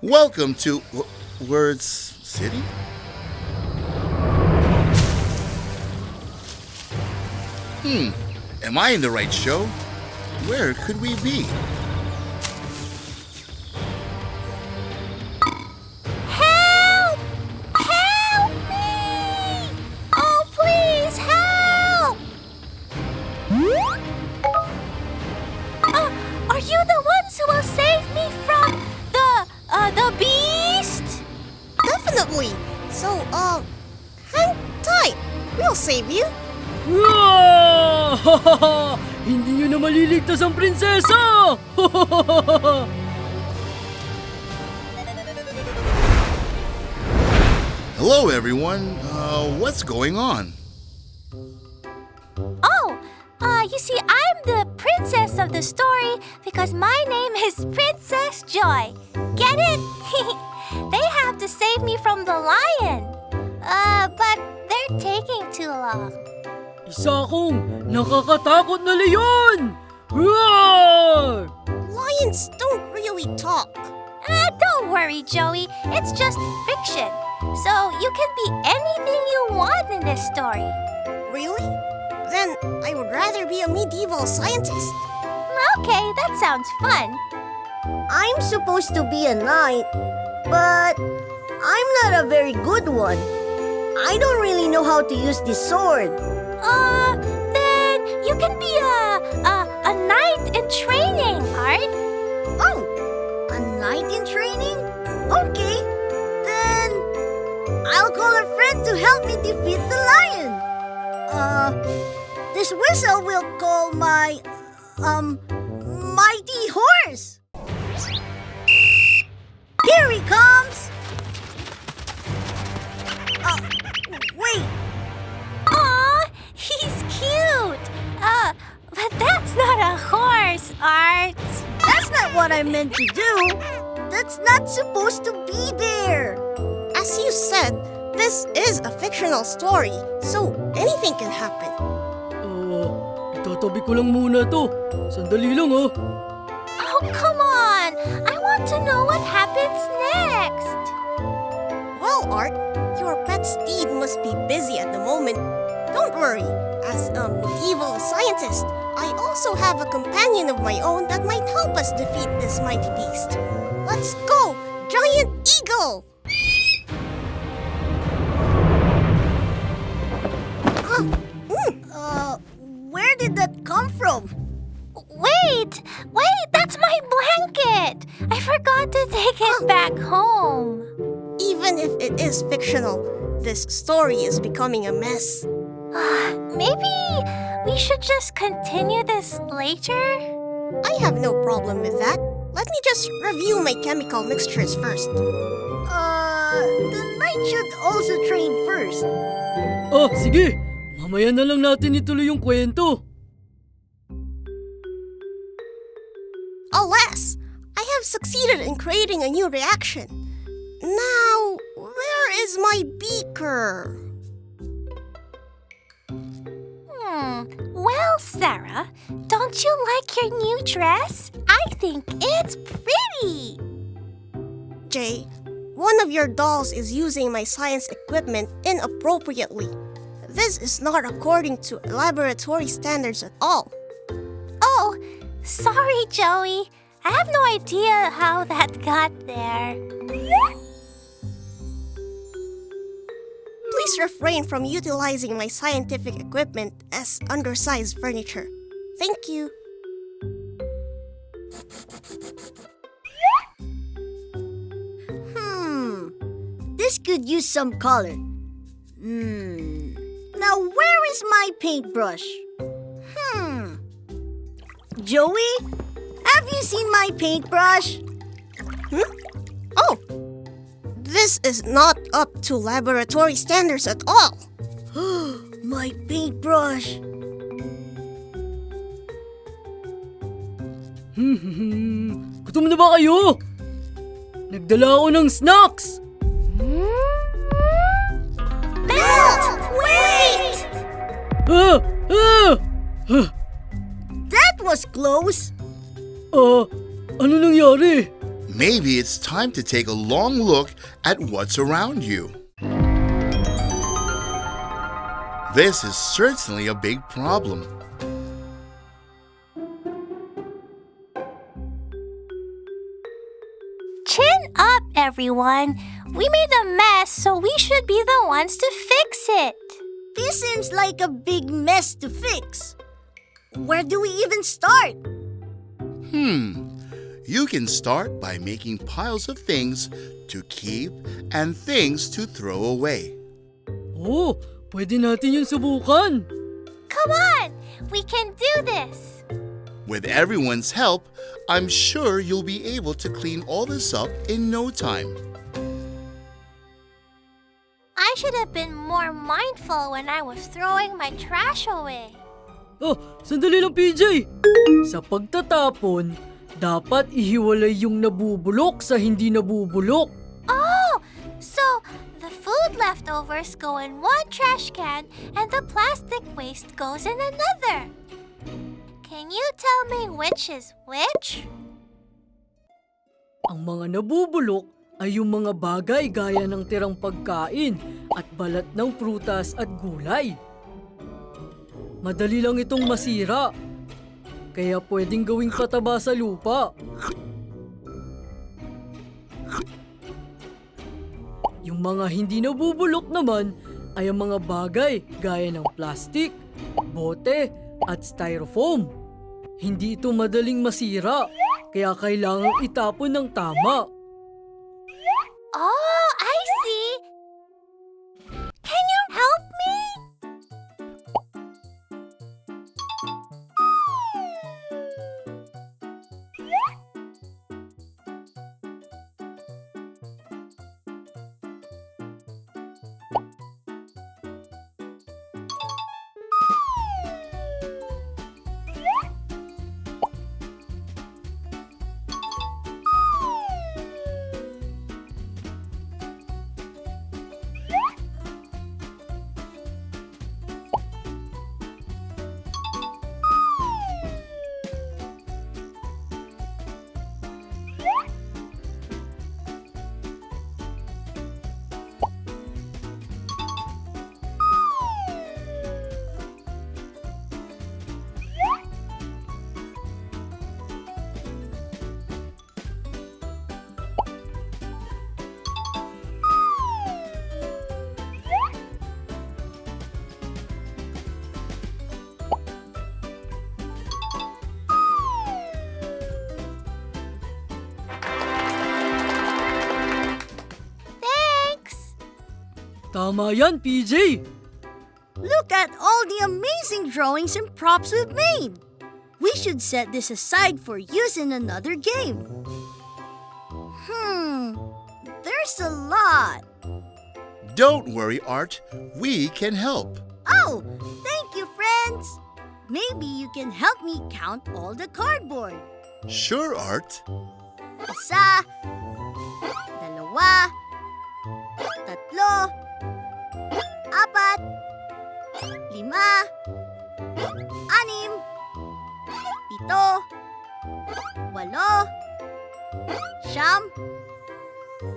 Welcome to Words City? Am I in the right show? Where could we be? Help! Help me! Oh, please, help! Are you the ones who will save me from the beast? Definitely. So, hang tight. We'll save you. Hindi nyo na maliligtas ang prinsesa! Hello, everyone. What's going on? Oh, you see, I'm the princess of the story because my name is Princess Joy. Get it? They have to save me from the lion. But they're taking too long. Isa akong nakakatakot na leon! Roar! Lions don't really talk. Don't worry, Joey. It's just fiction. So you can be anything you want in this story. Really? Then I would rather be a medieval scientist. Okay, that sounds fun. I'm supposed to be a knight, but I'm not a very good one. I don't really know how to use this sword. Then you can be a knight in training, Art. Oh, a knight in training? Okay, then I'll call a friend to help me defeat the lion. This whistle will call my, mighty horse. Here he comes. Wait. Aw, he's cute. But that's not a horse, Art. That's not what I meant to do. That's not supposed to be there. As you said, this is a fictional story, so anything can happen. Itatabi ko lang muna to. Sandali lang Oh, come on. I want to know what happens next. Well, Art, your pet steed must be busy at the moment. Don't worry. As a medieval scientist, I also have a companion of my own that might help us defeat this mighty beast. Let's go, Giant Eagle! Where did that come from? Wait, that's my blanket. I forgot to take it back home. Even if it is fictional, this story is becoming a mess. Maybe we should just continue this later? I have no problem with that. Let me just review my chemical mixtures first. The knight should also train first. Sige. Mamaya na lang natin ituloy yung kwento. Alas! I have succeeded in creating a new reaction. Now, where is my beaker? Well, Sarah, don't you like your new dress? I think it's pretty. Jay, one of your dolls is using my science equipment inappropriately. This is not according to laboratory standards at all. Oh, sorry, Joey. I have no idea how that got there. Please refrain from utilizing my scientific equipment as undersized furniture. Thank you. This could use some color. Now where is my paintbrush? Joey, have you seen my paintbrush? Oh, this is not up to laboratory standards at all. My paintbrush. Gutom na ba kayo? Nagdala ako ng snacks! Belt! Wait! Ah! Ah! That was close. Ano nangyari? Maybe it's time to take a long look at what's around you. This is certainly a big problem. Chin up, everyone. We made a mess, so we should be the ones to fix it. This seems like a big mess to fix. Where do we even start? You can start by making piles of things to keep and things to throw away. Oh, pwede natin yun subukan. Come on, we can do this. With everyone's help, I'm sure you'll be able to clean all this up in no time. I should have been more mindful when I was throwing my trash away. Oh, sandali lang PJ. Sa pagtatapon, dapat ihiwalay yung nabubulok sa hindi nabubulok. Oh, so the food leftovers go in one trash can and the plastic waste goes in another. Can you tell me which is which? Ang mga nabubulok ay yung mga bagay gaya ng tirang pagkain at balat ng prutas at gulay. Madali lang itong masira, kaya pwedeng gawing pataba sa lupa. Yung mga hindi nabubulok naman ay ang mga bagay gaya ng plastic, bote at styrofoam. Hindi ito madaling masira, kaya kailangang itapon ng tama. Oh, I see. Can you help me? Tama yan, PJ! Look at all the amazing drawings and props we've made. We should set this aside for use in another game. There's a lot. Don't worry, Art. We can help. Oh, thank you, friends. Maybe you can help me count all the cardboard. Sure, Art. Isa, dalawa, tatlo, apat, lima, anim, pito, walo, siyam,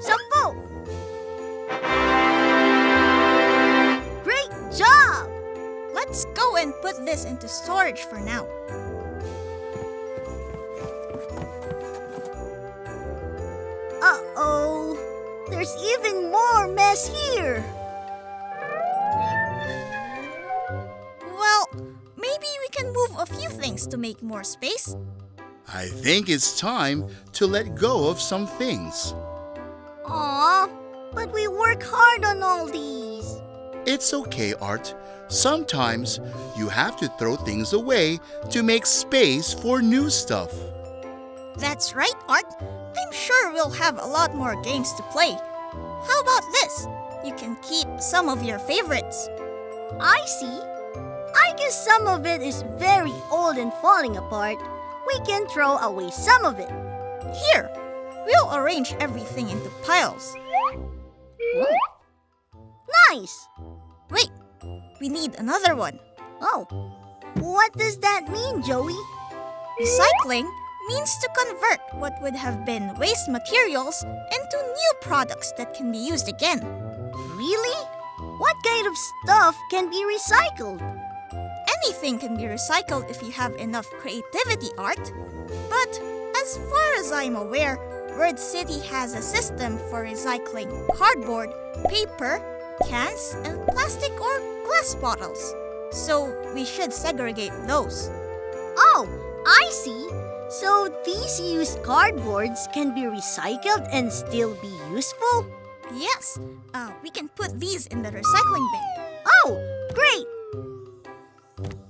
sampu. Great job! Let's go and put this into storage for now. Uh-oh, there's even more mess here. Well, maybe we can move a few things to make more space. I think it's time to let go of some things. Aw, but we work hard on all these. It's okay, Art. Sometimes you have to throw things away to make space for new stuff. That's right, Art. I'm sure we'll have a lot more games to play. How about this? You can keep some of your favorites. I see. I guess some of it is very old and falling apart. We can throw away some of it. Here, we'll arrange everything into piles. Nice! Wait, we need another one. Oh, what does that mean, Joey? Recycling means to convert what would have been waste materials into new products that can be used again. Really? What kind of stuff can be recycled? Anything can be recycled if you have enough creativity, Art. But as far as I'm aware, Word City has a system for recycling cardboard, paper, cans, and plastic or glass bottles. So we should segregate those. Oh, I see. So these used cardboards can be recycled and still be useful? Yes, we can put these in the recycling bin. Oh, great!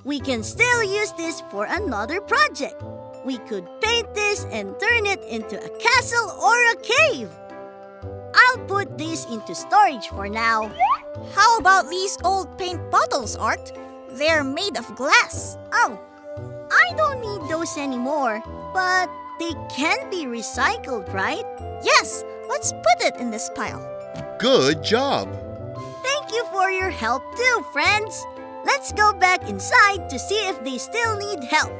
We can still use this for another project. We could paint this and turn it into a castle or a cave. I'll put this into storage for now. How about these old paint bottles, Art? They're made of glass. Oh, I don't need those anymore, but they can be recycled, right? Yes, let's put it in this pile. Good job. Thank you for your help too, friends. Let's go back inside to see if they still need help.